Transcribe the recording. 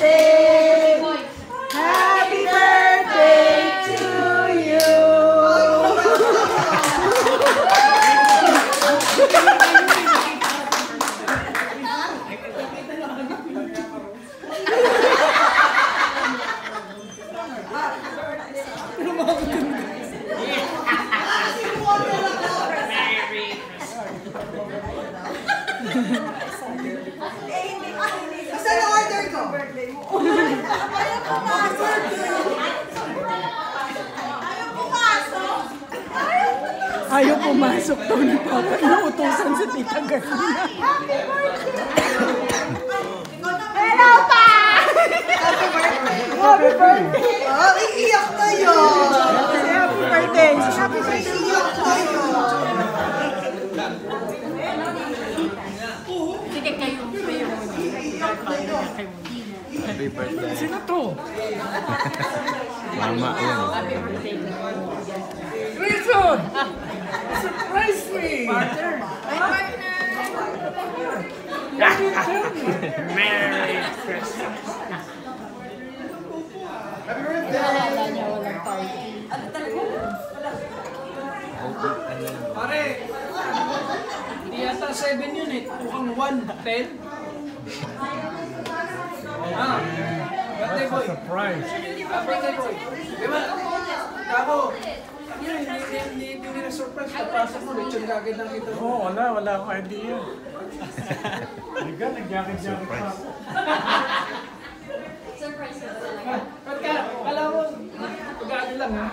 birthday! Happy birthday to you! Saan ang order ko? Ayaw pumasok to ni Papa. Inuutosan sa Tita Garlina. Hello, Pa! Happy birthday! Happy birthday! Oh, iiyak na yun! Happy birthday! Happy birthday! Iiyak na yun! Sige kayo Happy birthday. Sino to? Mama yan. Happy birthday. Reason! Surprise me! Merry Christmas. Alala niya walang party. Pare, hindi yata 7 yun eh. Tukang 1, 10. Ah, birthday boy. Surprise. Birthday boy. Diba? Kako, hindi nila surprise. Kapasok mo, lechon kagad lang kita. Oo, wala akong idea. Liga, nag-jacket-jacket pa ako. Surprise ka talaga. Ba't ka? Kala mo, pag-ano lang ha?